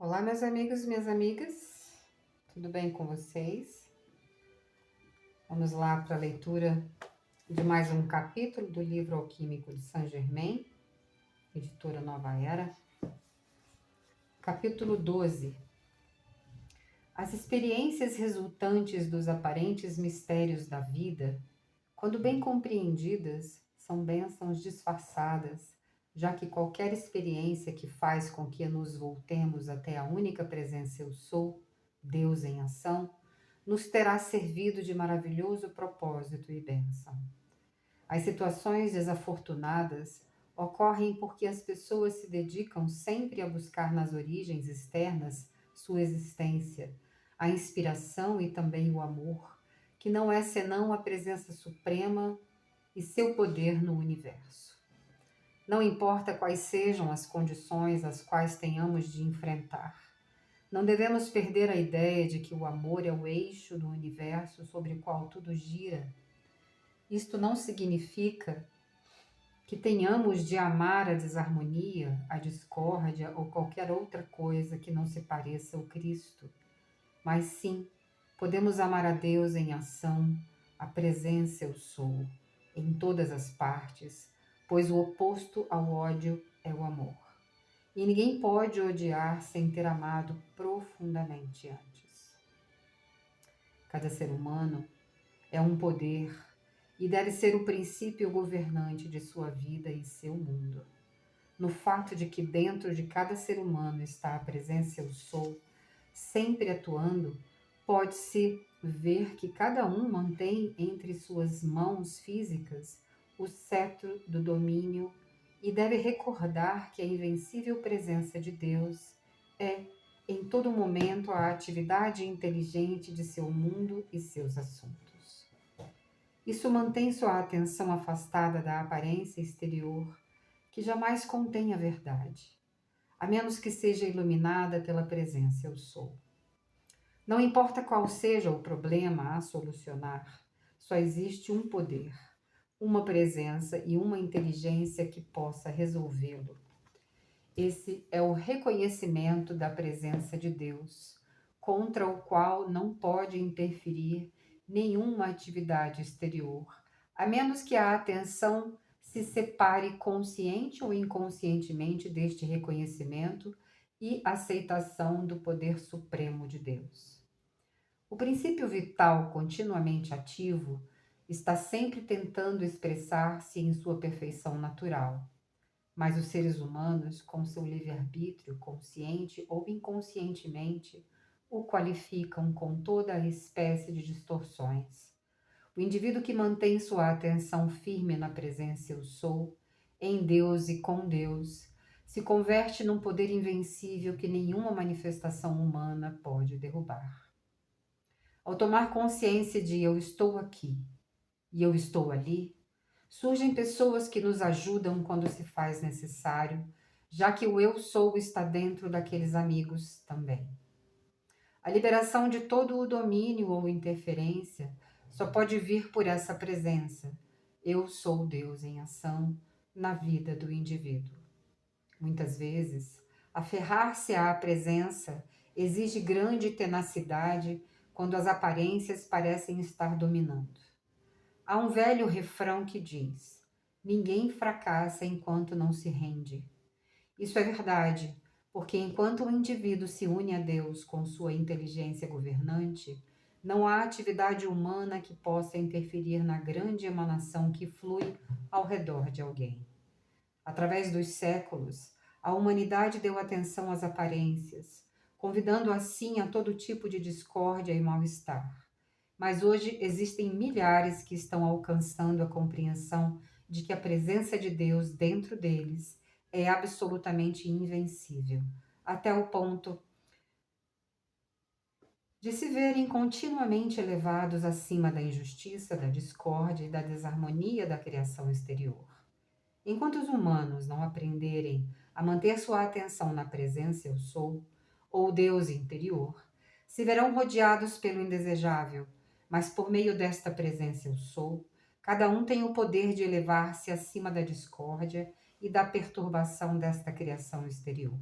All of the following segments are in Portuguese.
Olá, meus amigos e minhas amigas, tudo bem com vocês? Vamos lá para a leitura de mais um capítulo do livro Alquímico de Saint-Germain, editora Nova Era. Capítulo 12. As experiências resultantes dos aparentes mistérios da vida, quando bem compreendidas, são bênçãos disfarçadas, já que qualquer experiência que faz com que nos voltemos até a única presença Eu Sou, Deus em ação, nos terá servido de maravilhoso propósito e bênção. As situações desafortunadas ocorrem porque as pessoas se dedicam sempre a buscar nas origens externas sua existência, a inspiração e também o amor, que não é senão a presença suprema e seu poder no universo. Não importa quais sejam as condições às quais tenhamos de enfrentar, não devemos perder a ideia de que o amor é o eixo do universo sobre o qual tudo gira. Isto não significa que tenhamos de amar a desarmonia, a discórdia ou qualquer outra coisa que não se pareça ao Cristo, mas sim, podemos amar a Deus em ação, a presença Eu Sou, em todas as partes, pois o oposto ao ódio é o amor. E ninguém pode odiar sem ter amado profundamente antes. Cada ser humano é um poder e deve ser o princípio governante de sua vida e seu mundo. No fato de que dentro de cada ser humano está a presença Eu Sou, sempre atuando, pode-se ver que cada um mantém entre suas mãos físicas o cetro do domínio e deve recordar que a invencível presença de Deus é, em todo momento, a atividade inteligente de seu mundo e seus assuntos. Isso mantém sua atenção afastada da aparência exterior, que jamais contém a verdade, a menos que seja iluminada pela presença Eu Sou. Não importa qual seja o problema a solucionar, só existe um poder, uma presença e uma inteligência que possa resolvê-lo. Esse é o reconhecimento da presença de Deus, contra o qual não pode interferir nenhuma atividade exterior, a menos que a atenção se separe consciente ou inconscientemente deste reconhecimento e aceitação do poder supremo de Deus. O princípio vital continuamente ativo está sempre tentando expressar-se em sua perfeição natural. Mas os seres humanos, com seu livre-arbítrio, consciente ou inconscientemente, o qualificam com toda a espécie de distorções. O indivíduo que mantém sua atenção firme na presença Eu Sou, em Deus e com Deus, se converte num poder invencível que nenhuma manifestação humana pode derrubar. Ao tomar consciência de eu estou aqui e eu estou ali, surgem pessoas que nos ajudam quando se faz necessário, já que o eu sou está dentro daqueles amigos também. A liberação de todo o domínio ou interferência só pode vir por essa presença. Eu sou Deus em ação na vida do indivíduo. Muitas vezes, aferrar-se à presença exige grande tenacidade quando as aparências parecem estar dominando. Há um velho refrão que diz: ninguém fracassa enquanto não se rende. Isso é verdade, porque enquanto o indivíduo se une a Deus com sua inteligência governante, não há atividade humana que possa interferir na grande emanação que flui ao redor de alguém. Através dos séculos, a humanidade deu atenção às aparências, convidando assim a todo tipo de discórdia e mal-estar. Mas hoje existem milhares que estão alcançando a compreensão de que a presença de Deus dentro deles é absolutamente invencível, até o ponto de se verem continuamente elevados acima da injustiça, da discórdia e da desarmonia da criação exterior. Enquanto os humanos não aprenderem a manter sua atenção na presença Eu Sou, ou Deus interior, se verão rodeados pelo indesejável, mas por meio desta presença Eu Sou, cada um tem o poder de elevar-se acima da discórdia e da perturbação desta criação exterior.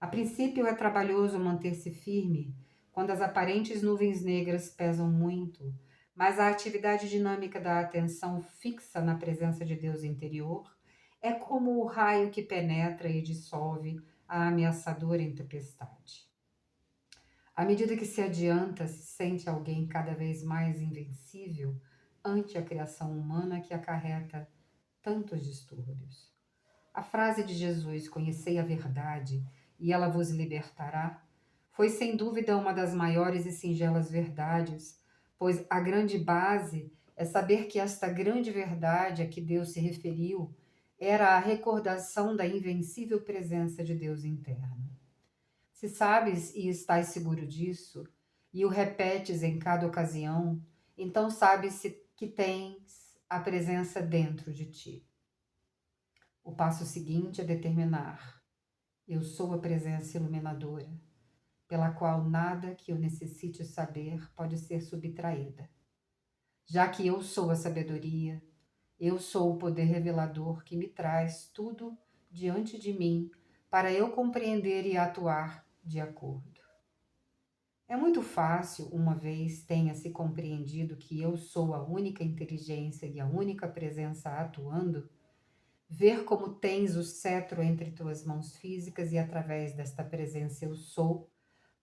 A princípio é trabalhoso manter-se firme quando as aparentes nuvens negras pesam muito, mas a atividade dinâmica da atenção fixa na presença de Deus interior é como o raio que penetra e dissolve a ameaçadora tempestade. À medida que se adianta, se sente alguém cada vez mais invencível ante a criação humana que acarreta tantos distúrbios. A frase de Jesus, conhecei a verdade e ela vos libertará, foi sem dúvida uma das maiores e singelas verdades, pois a grande base é saber que esta grande verdade a que Deus se referiu era a recordação da invencível presença de Deus interno. Se sabes e estás seguro disso, e o repetes em cada ocasião, então sabes que tens a presença dentro de ti. O passo seguinte é determinar: eu sou a presença iluminadora, pela qual nada que eu necessite saber pode ser subtraída. Já que eu sou a sabedoria, eu sou o poder revelador que me traz tudo diante de mim para eu compreender e atuar de acordo. É muito fácil, uma vez tenha-se compreendido que eu sou a única inteligência e a única presença atuando, ver como tens o cetro entre tuas mãos físicas e através desta presença eu sou,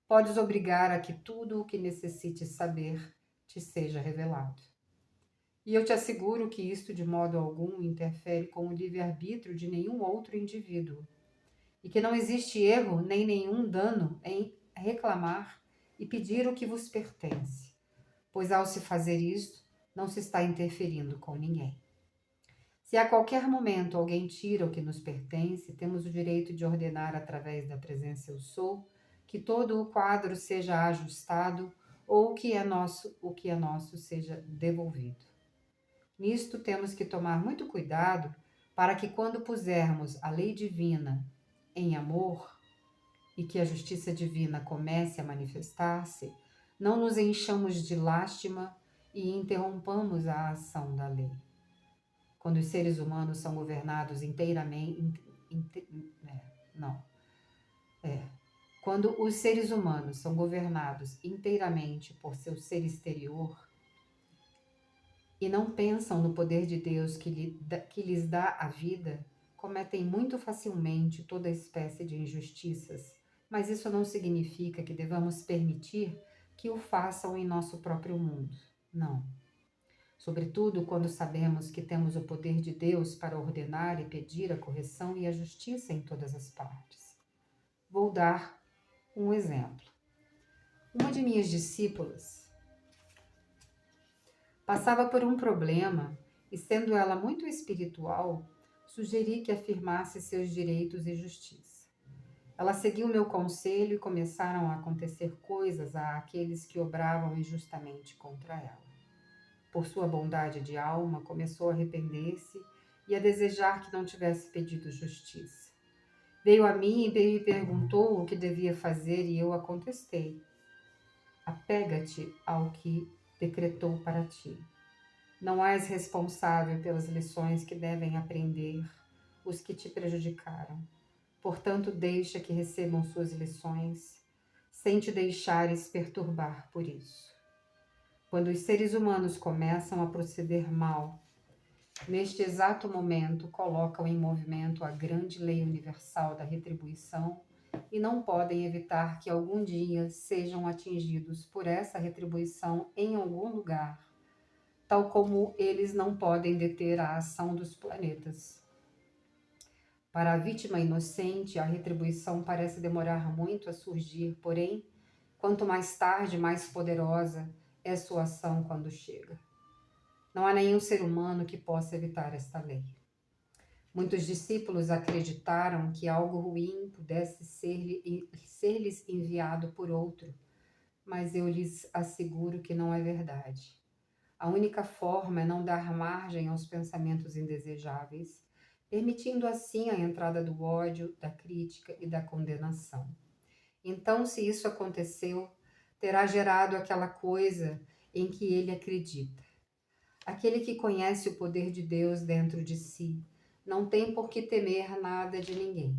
podes obrigar a que tudo o que necessites saber te seja revelado. E eu te asseguro que isto de modo algum interfere com o livre-arbítrio de nenhum outro indivíduo, e que não existe erro nem nenhum dano em reclamar e pedir o que vos pertence, pois ao se fazer isto, não se está interferindo com ninguém. Se a qualquer momento alguém tira o que nos pertence, temos o direito de ordenar através da presença eu sou, que todo o quadro seja ajustado ou o que é nosso seja devolvido. Nisto temos que tomar muito cuidado para que quando pusermos a lei divina em amor e que a justiça divina comece a manifestar-se, não nos enchamos de lástima e interrompamos a ação da lei. Quando os seres humanos são governados Quando os seres humanos são governados inteiramente por seu ser exterior e não pensam no poder de Deus que lhes dá a vida, cometem muito facilmente toda espécie de injustiças, mas isso não significa que devamos permitir que o façam em nosso próprio mundo. Não. Sobretudo quando sabemos que temos o poder de Deus para ordenar e pedir a correção e a justiça em todas as partes. Vou dar um exemplo. Uma de minhas discípulas passava por um problema e, sendo ela muito espiritual, sugeri que afirmasse seus direitos e justiça. Ela seguiu meu conselho e começaram a acontecer coisas àqueles que obravam injustamente contra ela. Por sua bondade de alma, começou a arrepender-se e a desejar que não tivesse pedido justiça. Veio a mim e me perguntou o que devia fazer e eu a contestei. Apega-te ao que decretou para ti. Não és responsável pelas lições que devem aprender os que te prejudicaram. Portanto, deixa que recebam suas lições, sem te deixares perturbar por isso. Quando os seres humanos começam a proceder mal, neste exato momento colocam em movimento a grande lei universal da retribuição e não podem evitar que algum dia sejam atingidos por essa retribuição em algum lugar, tal como eles não podem deter a ação dos planetas. Para a vítima inocente, a retribuição parece demorar muito a surgir, porém, quanto mais tarde, mais poderosa é sua ação quando chega. Não há nenhum ser humano que possa evitar esta lei. Muitos discípulos acreditaram que algo ruim pudesse ser-lhes enviado por outro, mas eu lhes asseguro que não é verdade. A única forma é não dar margem aos pensamentos indesejáveis, permitindo assim a entrada do ódio, da crítica e da condenação. Então, se isso aconteceu, terá gerado aquela coisa em que ele acredita. Aquele que conhece o poder de Deus dentro de si não tem por que temer nada de ninguém.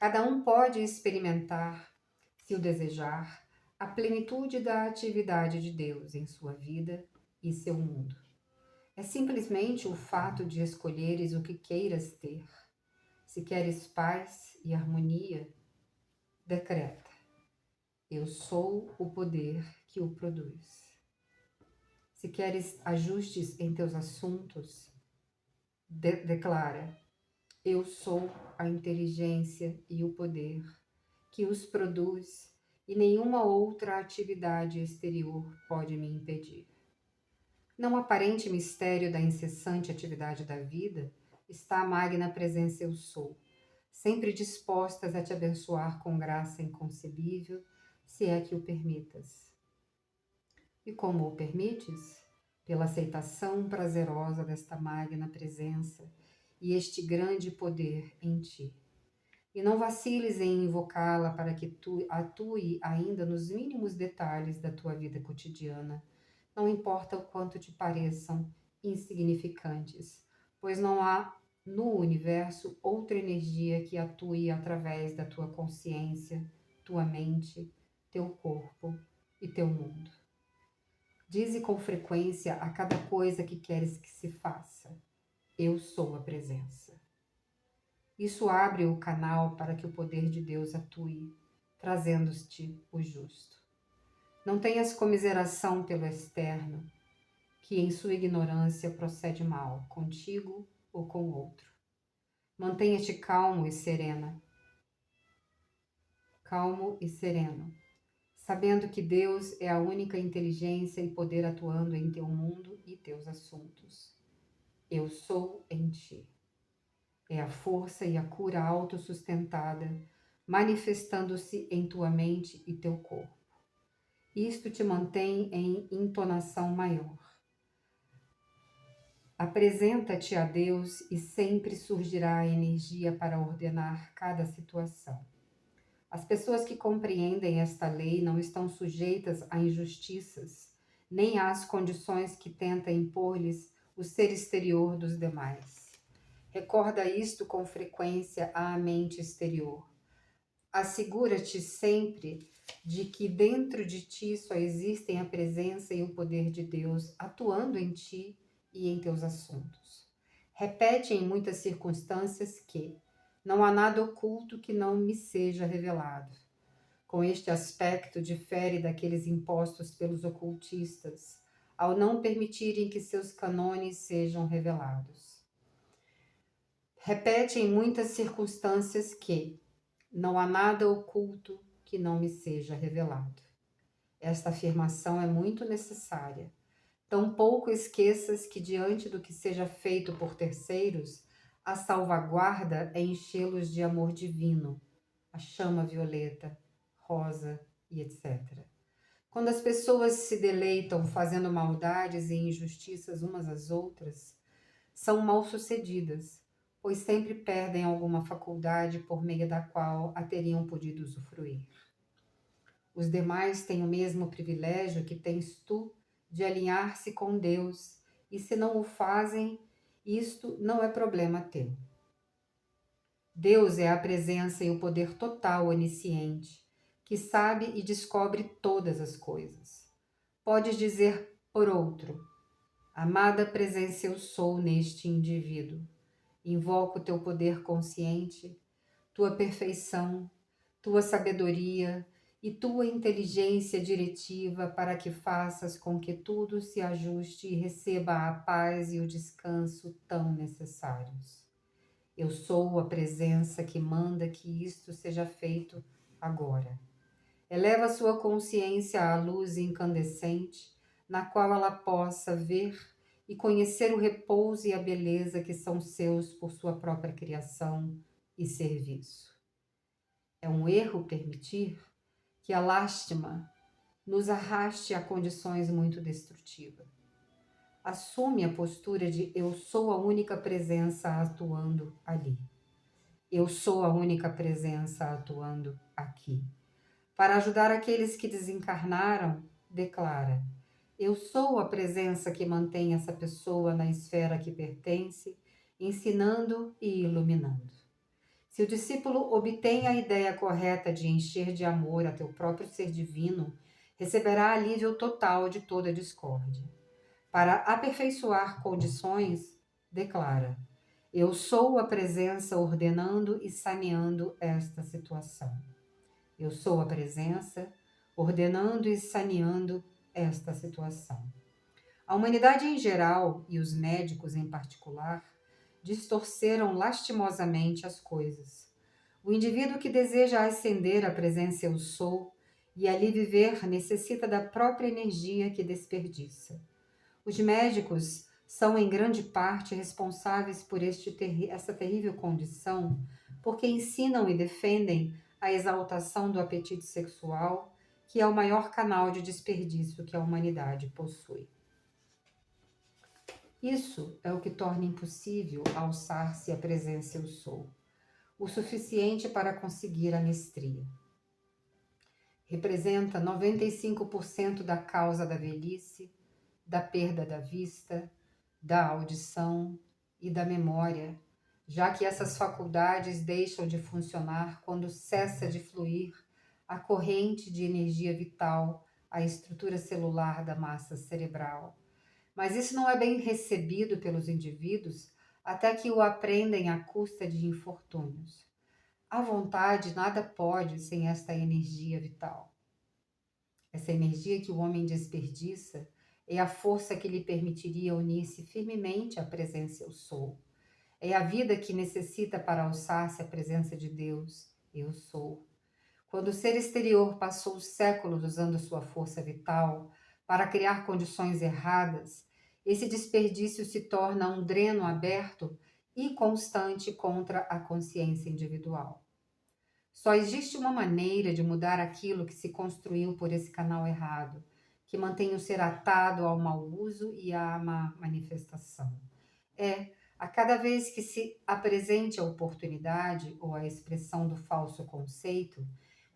Cada um pode experimentar, se o desejar, a plenitude da atividade de Deus em sua vida e seu mundo. É simplesmente o fato de escolheres o que queiras ter. Se queres paz e harmonia, decreta: eu sou o poder que o produz. Se queres ajustes em teus assuntos, declara: eu sou a inteligência e o poder que os produz e nenhuma outra atividade exterior pode me impedir. No aparente mistério da incessante atividade da vida está a magna presença eu sou, sempre dispostas a te abençoar com graça inconcebível, se é que o permitas. E como o permites? Pela aceitação prazerosa desta magna presença e este grande poder em ti. E não vaciles em invocá-la para que tu atue ainda nos mínimos detalhes da tua vida cotidiana, não importa o quanto te pareçam insignificantes, pois não há no universo outra energia que atue através da tua consciência, tua mente, teu corpo e teu mundo. Dize com frequência a cada coisa que queres que se faça: eu sou a presença. Isso abre o canal para que o poder de Deus atue, trazendo-te o justo. Não tenhas comiseração pelo externo, que em sua ignorância procede mal, contigo ou com outro. Mantenha-te calmo e sereno, sabendo que Deus é a única inteligência e poder atuando em teu mundo e teus assuntos. Eu sou em ti. É a força e a cura autossustentada, manifestando-se em tua mente e teu corpo. Isto te mantém em entonação maior. Apresenta-te a Deus e sempre surgirá a energia para ordenar cada situação. As pessoas que compreendem esta lei não estão sujeitas a injustiças, nem às condições que tenta impor-lhes o ser exterior dos demais. Recorda isto com frequência à mente exterior. Assegura-te sempre de que dentro de ti só existem a presença e o poder de Deus atuando em ti e em teus assuntos. Repete em muitas circunstâncias que não há nada oculto que não me seja revelado. Com este aspecto difere daqueles impostos pelos ocultistas, ao não permitirem que seus cânones sejam revelados. Repete em muitas circunstâncias que não há nada oculto que não me seja revelado. Esta afirmação é muito necessária. Tampouco esqueças que diante do que seja feito por terceiros, a salvaguarda é enchê-los de amor divino, a chama violeta, rosa e etc. Quando as pessoas se deleitam fazendo maldades e injustiças umas às outras, são mal-sucedidas, pois sempre perdem alguma faculdade por meio da qual a teriam podido usufruir. Os demais têm o mesmo privilégio que tens tu de alinhar-se com Deus, e se não o fazem, isto não é problema teu. Deus é a presença e o poder total onisciente, que sabe e descobre todas as coisas. Podes dizer por outro: amada presença eu sou neste indivíduo. Invoco o teu poder consciente, tua perfeição, tua sabedoria e tua inteligência diretiva para que faças com que tudo se ajuste e receba a paz e o descanso tão necessários. Eu sou a presença que manda que isto seja feito agora. Eleva sua consciência à luz incandescente, na qual ela possa ver e conhecer o repouso e a beleza que são seus por sua própria criação e serviço. É um erro permitir que a lástima nos arraste a condições muito destrutivas. Assume a postura de eu sou a única presença atuando ali. Eu sou a única presença atuando aqui. Para ajudar aqueles que desencarnaram, declara: eu sou a presença que mantém essa pessoa na esfera que pertence, ensinando e iluminando. Se o discípulo obtém a ideia correta de encher de amor a teu próprio ser divino, receberá alívio total de toda discórdia. Para aperfeiçoar condições, declara: eu sou a presença ordenando e saneando esta situação. Eu sou a presença ordenando e saneando esta situação. A humanidade em geral, e os médicos em particular, distorceram lastimosamente as coisas. O indivíduo que deseja ascender à presença eu sou e ali viver necessita da própria energia que desperdiça. Os médicos são em grande parte responsáveis por essa terrível condição, porque ensinam e defendem a exaltação do apetite sexual, que é o maior canal de desperdício que a humanidade possui. Isso é o que torna impossível alçar-se à presença eu sou, o suficiente para conseguir a mestria. Representa 95% da causa da velhice, da perda da vista, da audição e da memória, já que essas faculdades deixam de funcionar quando cessa de fluir a corrente de energia vital à estrutura celular da massa cerebral. Mas isso não é bem recebido pelos indivíduos até que o aprendem à custa de infortúnios. A vontade nada pode sem esta energia vital. Essa energia que o homem desperdiça é a força que lhe permitiria unir-se firmemente à presença eu sou. É a vida que necessita para alçar-se à presença de Deus, eu sou. Quando o ser exterior passou séculos usando sua força vital para criar condições erradas, esse desperdício se torna um dreno aberto e constante contra a consciência individual. Só existe uma maneira de mudar aquilo que se construiu por esse canal errado, que mantém o ser atado ao mau uso e à má manifestação. A cada vez que se apresente a oportunidade ou a expressão do falso conceito,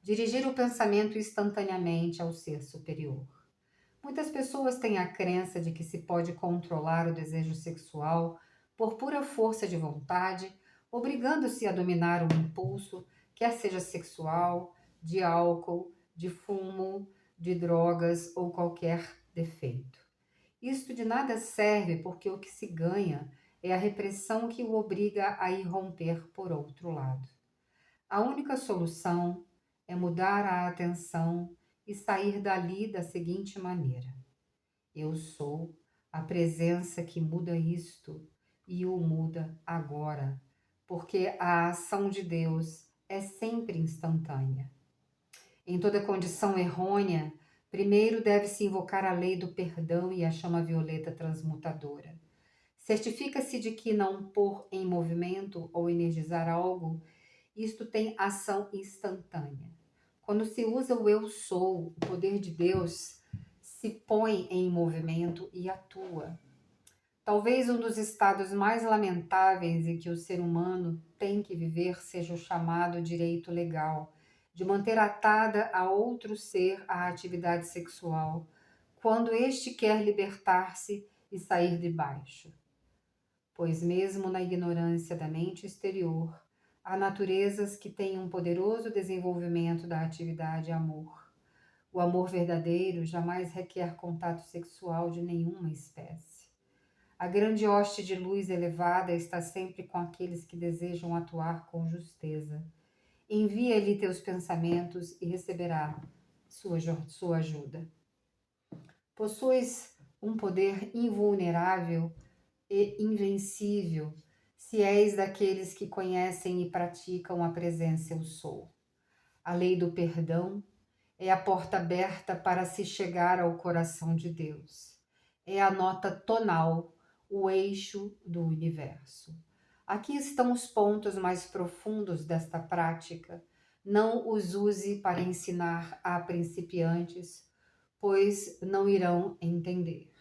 dirigir o pensamento instantaneamente ao ser superior. Muitas pessoas têm a crença de que se pode controlar o desejo sexual por pura força de vontade, obrigando-se a dominar o impulso, quer seja sexual, de álcool, de fumo, de drogas ou qualquer defeito. Isto de nada serve porque o que se ganha é a repressão que o obriga a irromper por outro lado. A única solução é mudar a atenção e sair dali da seguinte maneira: eu sou a presença que muda isto e o muda agora, porque a ação de Deus é sempre instantânea. Em toda condição errônea, primeiro deve-se invocar a lei do perdão e a chama violeta transmutadora. Certifica-se de que não pôr em movimento ou energizar algo, isto tem ação instantânea. Quando se usa o eu sou, o poder de Deus se põe em movimento e atua. Talvez um dos estados mais lamentáveis em que o ser humano tem que viver seja o chamado direito legal, de manter atada a outro ser a atividade sexual, quando este quer libertar-se e sair de baixo. Pois mesmo na ignorância da mente exterior, há naturezas que têm um poderoso desenvolvimento da atividade amor. O amor verdadeiro jamais requer contato sexual de nenhuma espécie. A grande hoste de luz elevada está sempre com aqueles que desejam atuar com justeza. Envia-lhe teus pensamentos e receberá sua ajuda. Possuis um poder invulnerável e invencível, se és daqueles que conhecem e praticam a presença eu sou. A lei do perdão é a porta aberta para se chegar ao coração de Deus. É a nota tonal, o eixo do universo. Aqui estão os pontos mais profundos desta prática. Não os use para ensinar a principiantes, pois não irão entender.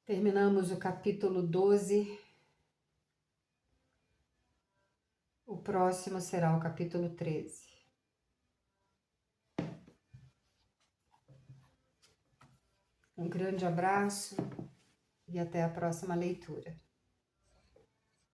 Terminamos o capítulo 12. O próximo será o capítulo 13. Um grande abraço e até a próxima leitura.